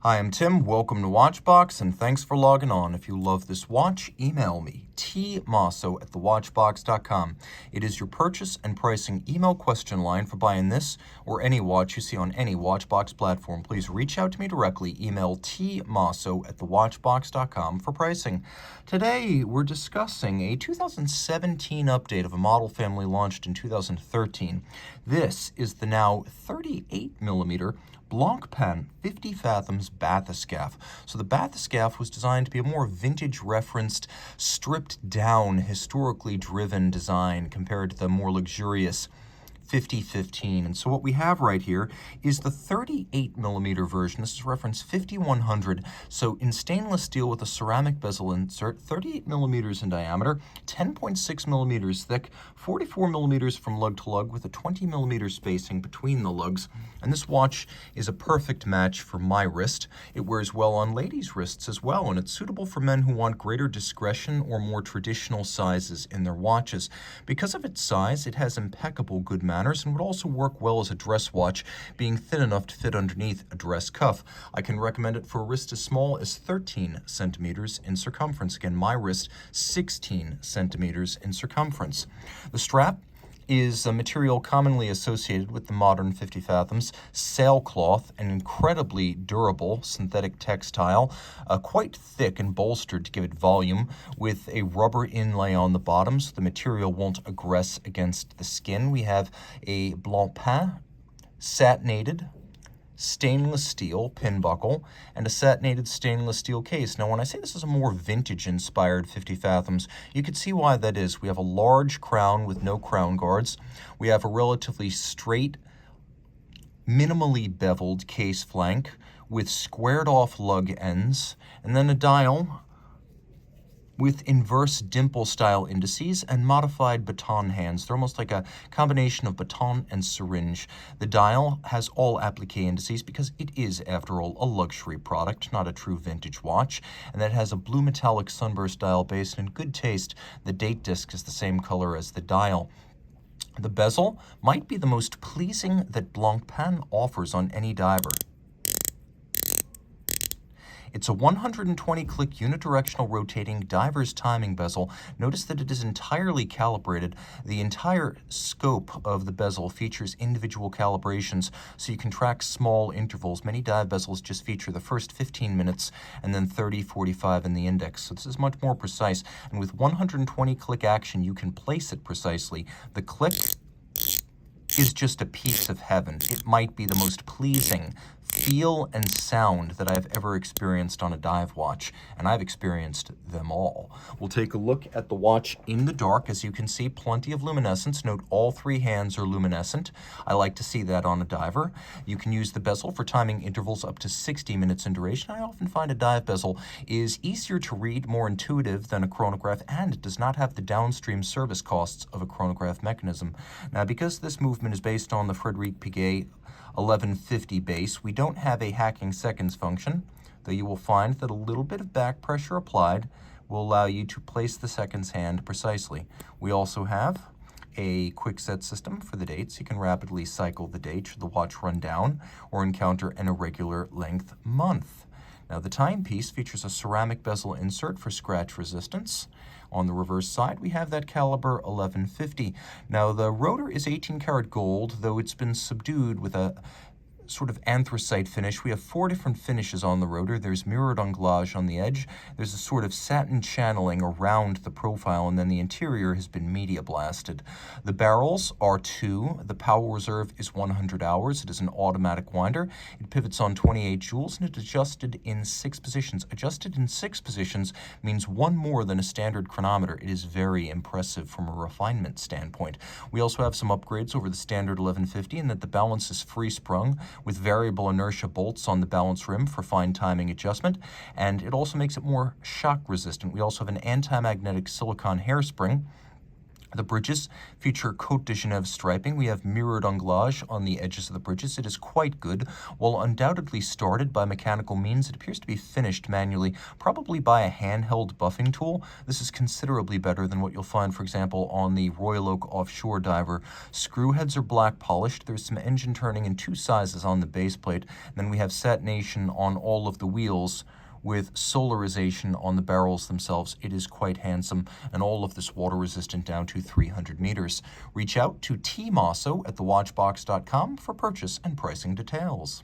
Hi, I'm Tim. Welcome to Watchbox, and thanks for logging on. If you love this watch, email me, tmosso@thewatchbox.com. It is your purchase and pricing email question line for buying this or any watch you see on any Watchbox platform. Please reach out to me directly. Email tmosso@thewatchbox.com for pricing. Today, we're discussing a 2017 update of a model family launched in 2013. This is the now 38mm Blancpain 50 Fathoms Bathyscaphe. So the Bathyscaphe was designed to be a more vintage-referenced, stripped-down, historically driven design compared to the more luxurious 5015. And so what we have right here is the 38mm version. This is reference 5100. So in stainless steel with a ceramic bezel insert, 38mm in diameter, 10.6mm thick, 44mm from lug to lug with a 20mm spacing between the lugs. And this watch is a perfect match for my wrist. It wears well on ladies' wrists as well, and it's suitable for men who want greater discretion or more traditional sizes in their watches. Because of its size, it has impeccable good manners and would also work well as a dress watch, being thin enough to fit underneath a dress cuff. I can recommend it for a wrist as small as 13 centimeters in circumference. Again, my wrist, 16 centimeters in circumference. The strap is a material commonly associated with the modern 50 Fathoms, sailcloth, an incredibly durable synthetic textile, quite thick and bolstered to give it volume, with a rubber inlay on the bottom so the material won't aggress against the skin. We have a Blancpain satinated stainless steel pin buckle and a satinated stainless steel case. Now, when I say this is a more vintage-inspired 50 Fathoms, you can see why that is. We have a large crown with no crown guards. We have a relatively straight, minimally beveled case flank with squared-off lug ends, and then a dial with inverse dimple-style indices and modified baton hands. They're almost like a combination of baton and syringe. The dial has all applique indices because it is, after all, a luxury product, not a true vintage watch, and that has a blue metallic sunburst dial base, and in good taste, the date disc is the same color as the dial. The bezel might be the most pleasing that Blancpain offers on any diver. It's a 120-click unidirectional rotating diver's timing bezel. Notice that it is entirely calibrated. The entire scope of the bezel features individual calibrations, so you can track small intervals. Many dive bezels just feature the first 15 minutes and then 30, 45 in the index. So this is much more precise. And with 120-click action, you can place it precisely. The click is just a piece of heaven. It might be the most pleasing feel and sound that I've ever experienced on a dive watch, and I've experienced them all. We'll take a look at the watch in the dark. As you can see, plenty of luminescence. Note all three hands are luminescent. I like to see that on a diver. You can use the bezel for timing intervals up to 60 minutes in duration. I often find a dive bezel is easier to read, more intuitive than a chronograph, and it does not have the downstream service costs of a chronograph mechanism. Now, because this movement is based on the Frederic Piguet 1150 base, we don't have a hacking seconds function, though you will find that a little bit of back pressure applied will allow you to place the seconds hand precisely. We also have a quick set system for the dates. You can rapidly cycle the date should the watch run down or encounter an irregular length month. Now, the timepiece features a ceramic bezel insert for scratch resistance. On the reverse side, we have that caliber 1150. Now, the rotor is 18 karat gold, though it's been subdued with a sort of anthracite finish. We have 4 different finishes on the rotor. There's mirrored anglage on the edge. There's a sort of satin channeling around the profile, and then the interior has been media blasted. The barrels are 2. The power reserve is 100 hours. It is an automatic winder. It pivots on 28 joules, and it's adjusted in 6 positions. Adjusted in 6 positions means 1 more than a standard chronometer. It is very impressive from a refinement standpoint. We also have some upgrades over the standard 1150 in that the balance is free sprung, with variable inertia bolts on the balance rim for fine timing adjustment, and it also makes it more shock resistant. We also have an anti-magnetic silicone hairspring The bridges feature Côte de Genève striping. We have mirrored anglage on the edges of the bridges. It is quite good. While undoubtedly started by mechanical means, it appears to be finished manually, probably by a handheld buffing tool. This is considerably better than what you'll find, for example, on the Royal Oak offshore diver. Screw heads are black polished. There's some engine turning in 2 sizes on the base plate. Then we have satination on all of the wheels, with solarization on the barrels themselves. It is quite handsome, and all of this water resistant down to 300 meters. Reach out to Team Mosso at thewatchbox.com for purchase and pricing details.